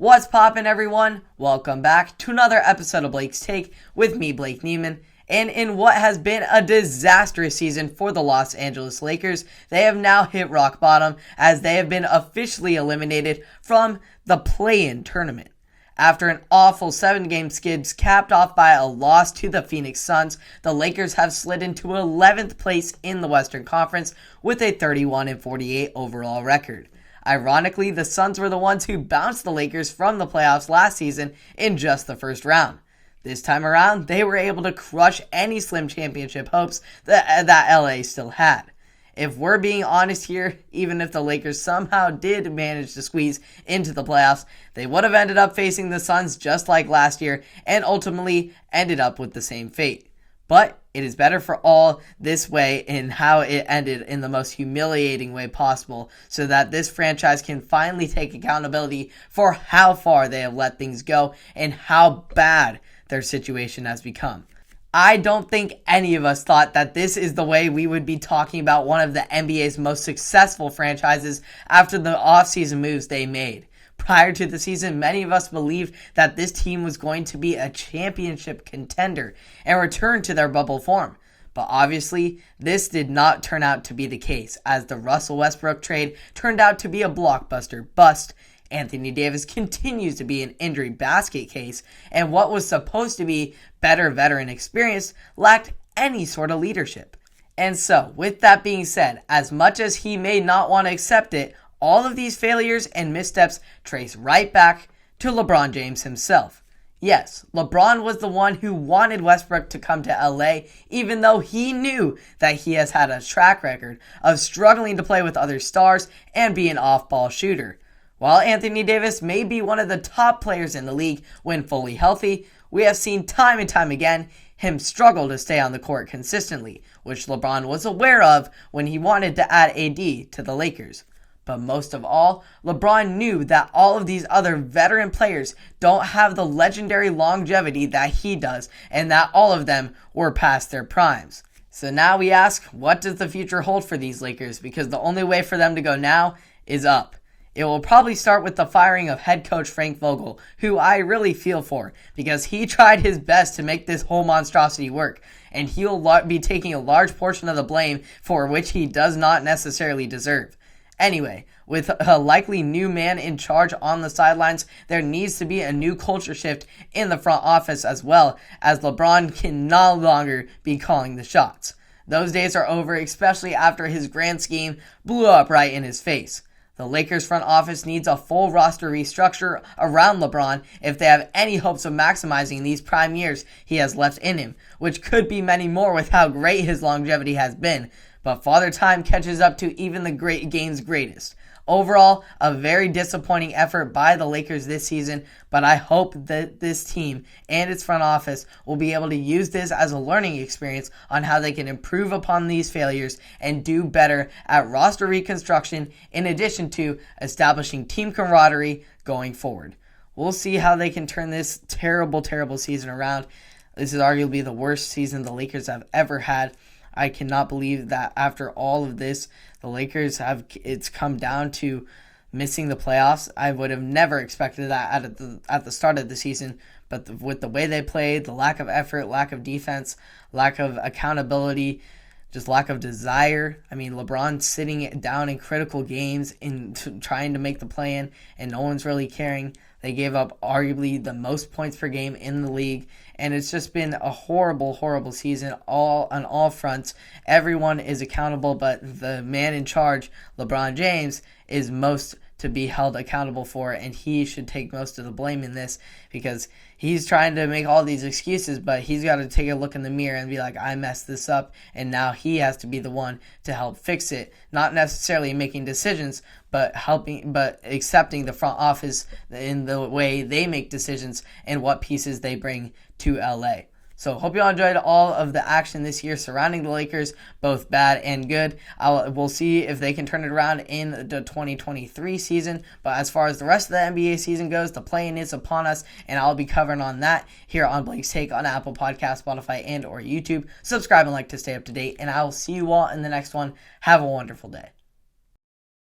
What's poppin', everyone? Welcome back to another episode of Blake's Take with me, Blake Neiman. And in what has been a disastrous season for the Los Angeles Lakers, they have now hit rock bottom as they have been officially eliminated from the play-in tournament. After an awful 7-game skid capped off by a loss to the Phoenix Suns, the Lakers have slid into 11th place in the Western Conference with a 31-48 overall record. Ironically, the Suns were the ones who bounced the Lakers from the playoffs last season in just the first round. This time around, they were able to crush any slim championship hopes that LA still had. If we're being honest here, even if the Lakers somehow did manage to squeeze into the playoffs, they would have ended up facing the Suns just like last year and ultimately ended up with the same fate. But it is better for all this way in how it ended in the most humiliating way possible so that this franchise can finally take accountability for how far they have let things go and how bad their situation has become. I don't think any of us thought that this is the way we would be talking about one of the NBA's most successful franchises after the offseason moves they made. Prior to the season, many of us believed that this team was going to be a championship contender and return to their bubble form. But obviously, this did not turn out to be the case, as the Russell Westbrook trade turned out to be a blockbuster bust. Anthony Davis continues to be an injury basket case, and what was supposed to be better veteran experience lacked any sort of leadership. And so, with that being said, as much as he may not want to accept it, all of these failures and missteps trace right back to LeBron James himself. Yes, LeBron was the one who wanted Westbrook to come to LA, even though he knew that he has had a track record of struggling to play with other stars and be an off-ball shooter. While Anthony Davis may be one of the top players in the league when fully healthy, we have seen time and time again him struggle to stay on the court consistently, which LeBron was aware of when he wanted to add AD to the Lakers. But most of all, LeBron knew that all of these other veteran players don't have the legendary longevity that he does, and that all of them were past their primes. So now we ask, what does the future hold for these Lakers? Because the only way for them to go now is up. It will probably start with the firing of head coach Frank Vogel, who I really feel for, because he tried his best to make this whole monstrosity work, and he'll be taking a large portion of the blame for which he does not necessarily deserve. Anyway, with a likely new man in charge on the sidelines, there needs to be a new culture shift in the front office as well, as LeBron can no longer be calling the shots. Those days are over, especially after his grand scheme blew up right in his face. The Lakers front office needs a full roster restructure around LeBron if they have any hopes of maximizing these prime years he has left in him, which could be many more with how great his longevity has been. But Father Time catches up to even the great game's greatest. Overall, a very disappointing effort by the Lakers this season, but I hope that this team and its front office will be able to use this as a learning experience on how they can improve upon these failures and do better at roster reconstruction in addition to establishing team camaraderie going forward. We'll see how they can turn this terrible, terrible season around. This is arguably the worst season the Lakers have ever had. I cannot believe that after all of this, the Lakers it's come down to missing the playoffs. I would have never expected that at the start of the season, but with the way they played, the lack of effort, lack of defense, lack of accountability, just lack of desire. I mean, LeBron sitting down in critical games in trying to make the play-in, and no one's really caring. They gave up arguably the most points per game in the league, and it's just been a horrible, horrible season on all fronts. Everyone is accountable, but the man in charge, LeBron James, is most to be held accountable for, and he should take most of the blame in this because he's trying to make all these excuses, but he's got to take a look in the mirror and be like, I messed this up, and now he has to be the one to help fix it, not necessarily making decisions, but accepting the front office in the way they make decisions and what pieces they bring to LA. So hope you all enjoyed all of the action this year surrounding the Lakers, both bad and good. We'll see if they can turn it around in the 2023 season. But as far as the rest of the NBA season goes, the play-in is upon us, and I'll be covering on that here on Blake's Take on Apple Podcasts, Spotify, and or YouTube. Subscribe and like to stay up to date, and I will see you all in the next one. Have a wonderful day.